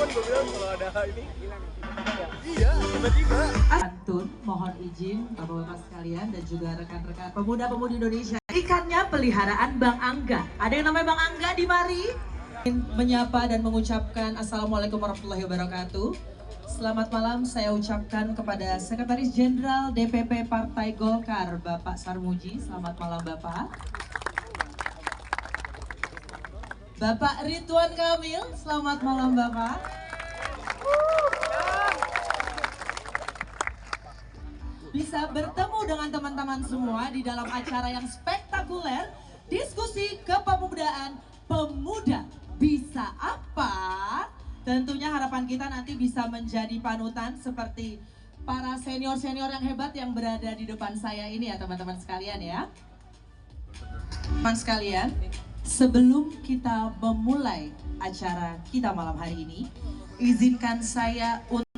gue bilang kalau ada ini. Iya, tiba-tiba. Antun, mohon izin Bapak-Bapak sekalian dan juga rekan-rekan pemuda-pemudi Indonesia. Ikannya peliharaan Bang Angga. Ada yang namanya Bang Angga di mari? Menyapa dan mengucapkan Assalamualaikum warahmatullahi wabarakatuh. Selamat malam saya ucapkan kepada Sekretaris Jenderal DPP Partai Golkar, Bapak Sarmuji. Selamat malam Bapak. Bapak Ridwan Kamil, selamat malam Bapak. Bisa bertemu dengan teman-teman semua di dalam acara yang spektakuler, diskusi kepemudaan pemuda bisa apa? Tentunya harapan kita nanti bisa menjadi panutan seperti para senior-senior yang hebat yang berada di depan saya ini ya teman-teman sekalian ya. Teman sekalian, sebelum kita memulai acara kita malam hari ini, izinkan saya untuk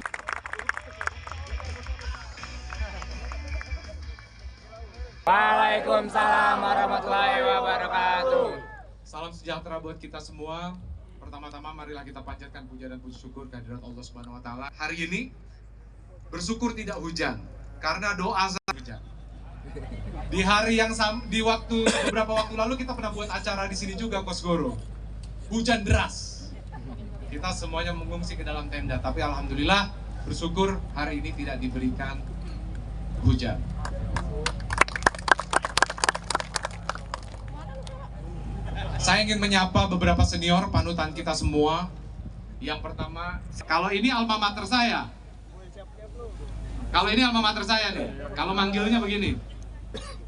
Waalaikumsalam warahmatullahi wabarakatuh. Salam sejahtera buat kita semua. Pertama-tama marilah kita panjatkan puja dan puji syukur kehadirat Allah Subhanahu wa taala. Hari ini bersyukur tidak hujan karena doa hujan. Di hari yang beberapa waktu lalu kita pernah buat acara di sini juga Kosgoro. Hujan deras. Kita semuanya mengungsi ke dalam tenda, tapi alhamdulillah bersyukur hari ini tidak diberikan hujan. Saya ingin menyapa beberapa senior panutan kita semua. Yang pertama, kalau ini alma mater saya. Kalau ini alma mater saya nih. Kalau manggilnya begini.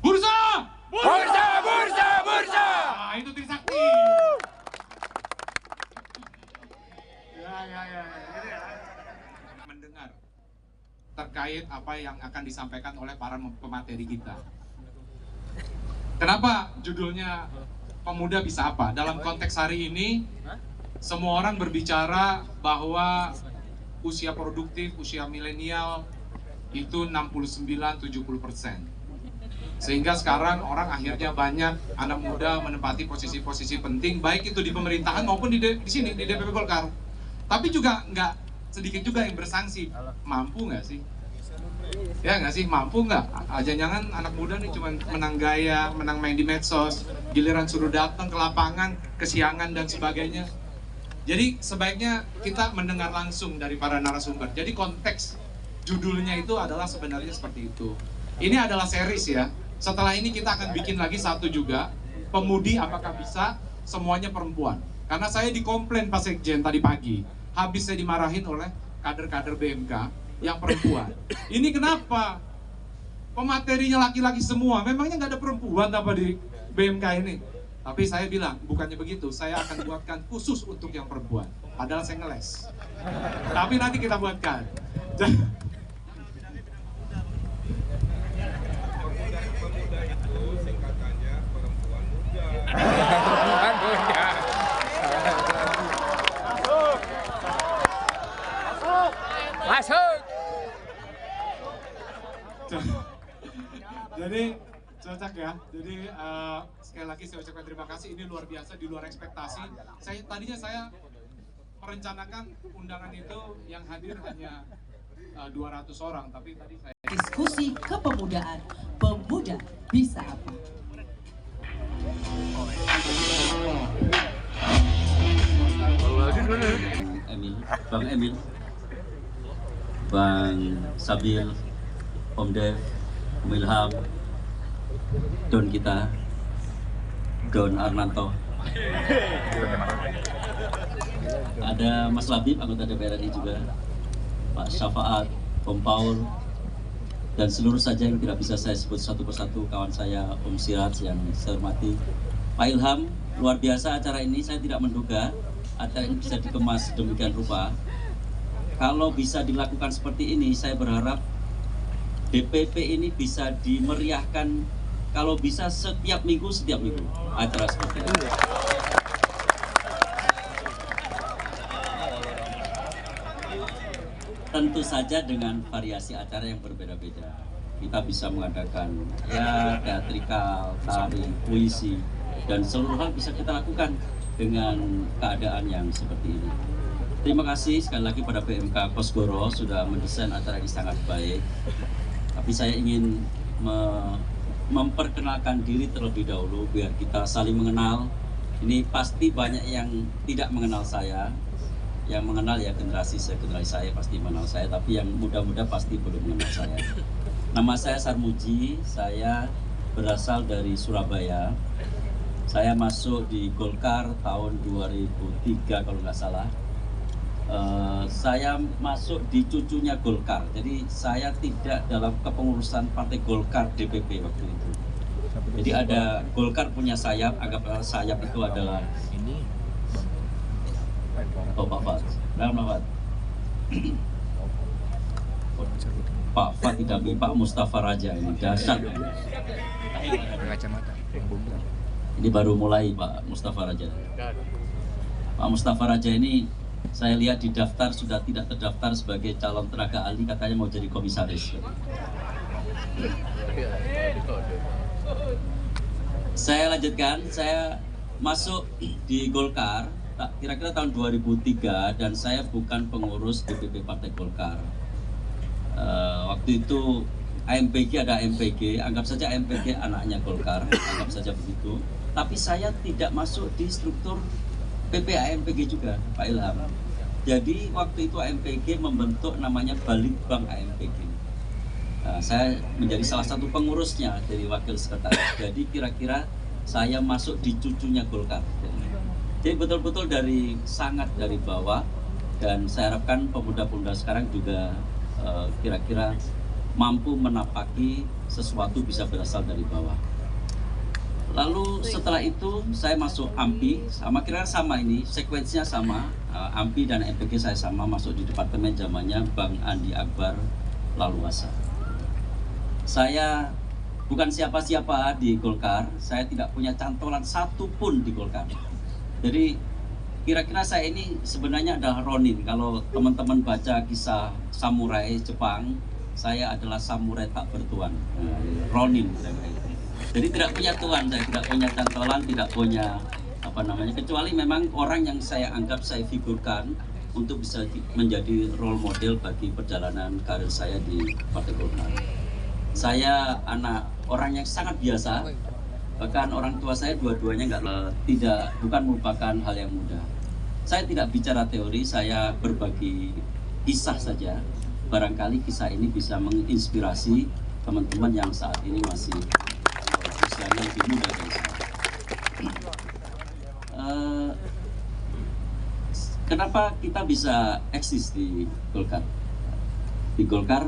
Bursa! Bursa, bursa, bursa. Nah, itu Trisakti. Ya. Mendengar terkait apa yang akan disampaikan oleh para pemateri kita. Kenapa judulnya Pemuda Bisa Apa? Dalam konteks hari ini, semua orang berbicara bahwa usia produktif, usia milenial itu 69-70%. Sehingga sekarang orang akhirnya banyak anak muda menempati posisi-posisi penting, baik itu di pemerintahan maupun di sini, di DPP Golkar. Tapi juga nggak sedikit juga yang bersangsi, mampu nggak sih? Ya nggak sih, mampu nggak? Jangan anak muda nih cuma menang gaya, menang main di medsos, giliran suruh datang ke lapangan, kesiangan dan sebagainya. Jadi sebaiknya kita mendengar langsung dari para narasumber. Jadi konteks judulnya itu adalah sebenarnya seperti itu. Ini adalah series ya. Setelah ini kita akan bikin lagi satu juga, pemudi apakah bisa, semuanya perempuan. Karena saya dikomplain Pak Sekjen tadi pagi, habis saya dimarahin oleh kader-kader BMK yang perempuan. Ini kenapa? Pematerinya laki-laki semua, memangnya nggak ada perempuan apa di BMK ini? Tapi saya bilang, bukannya begitu, saya akan buatkan khusus untuk yang perempuan. Padahal saya ngeles. Tapi nanti kita buatkan. Masuk. Jadi cocok ya. Jadi sekali lagi saya ucapkan terima kasih. Ini luar biasa, di luar ekspektasi. Tadinya saya merencanakan undangan itu yang hadir hanya 200 orang, tapi tadi saya diskusi kepemudaan pemuda bisa apa? Bang Emil, Bang Sabil, Om Dev, Om Ilham, Don kita, Don Arnanto, ada Mas Labib, anggota DPR RI juga, Pak Syafaat, Om Paul, dan seluruh saja yang tidak bisa saya sebut satu persatu, kawan saya Om Siraj yang saya hormati, Pak Ilham. Luar biasa acara ini, saya tidak menduga acara ini bisa dikemas demikian rupa. Kalau bisa dilakukan seperti ini, saya berharap DPP ini bisa dimeriahkan, kalau bisa setiap minggu acara seperti ini. Tentu saja dengan variasi acara yang berbeda-beda. Kita bisa mengadakan ya teatrikal, tari, puisi, dan seluruh hal bisa kita lakukan dengan keadaan yang seperti ini. Terima kasih sekali lagi pada PMK Kosgoro sudah mendesain acara ini sangat baik. Tapi saya ingin memperkenalkan diri terlebih dahulu biar kita saling mengenal. Ini pasti banyak yang tidak mengenal saya. Yang mengenal ya generasi saya pasti mengenal saya, tapi yang muda-muda pasti belum mengenal saya. Nama saya Sarmuji, saya berasal dari Surabaya. Saya masuk di Golkar tahun 2003 kalau nggak salah. Saya masuk di cucunya Golkar, jadi saya tidak dalam kepengurusan Partai Golkar DPP waktu itu. Jadi ada Golkar punya sayap, anggap sayap itu adalah Pak Fat, Pak Fat Idami, Pak Mustafa Raja ini dahsyat. Kacamata. Ini baru mulai Pak Mustafa Raja. Pak Mustafa Raja ini saya lihat di daftar sudah tidak terdaftar sebagai calon tenaga ahli, katanya mau jadi komisaris. Saya lanjutkan, saya masuk di Golkar kira-kira tahun 2003 dan saya bukan pengurus DPP Partai Golkar. Waktu itu AMPG ada AMPG, anggap saja AMPG anaknya Golkar, anggap saja begitu. Tapi saya tidak masuk di struktur PP AMPG juga, Pak Ilham. Jadi waktu itu AMPG membentuk namanya Balitbang AMPG. Saya menjadi salah satu pengurusnya dari wakil sekretaris. Jadi kira-kira saya masuk di cucunya Golkar. Jadi betul-betul sangat dari bawah, dan saya harapkan pemuda-pemuda sekarang juga kira-kira mampu menapaki sesuatu bisa berasal dari bawah. Lalu setelah itu saya masuk AMPI, sama ini, sekuensinya sama, AMPI dan MPG saya sama, masuk di departemen zamannya Bang Andi Akbar Laluasa. Saya bukan siapa-siapa di Golkar, saya tidak punya cantolan satu pun di Golkar. Jadi kira-kira saya ini sebenarnya adalah Ronin. Kalau teman-teman baca kisah samurai Jepang, saya adalah samurai tak bertuan, Ronin. Jadi tidak punya tuan, saya tidak punya cantolan, tidak punya kecuali memang orang yang saya anggap saya figurkan untuk bisa menjadi role model bagi perjalanan karir saya di Partai Golkar. Saya anak orang yang sangat biasa, bahkan orang tua saya dua-duanya bukan merupakan hal yang mudah. Saya tidak bicara teori, saya berbagi kisah saja. Barangkali kisah ini bisa menginspirasi teman-teman yang saat ini masih usianya lebih muda dari saya. Kenapa kita bisa eksis di Golkar? Di Golkar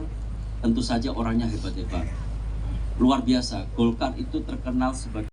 tentu saja orangnya hebat-hebat, luar biasa. Golkar itu terkenal sebagai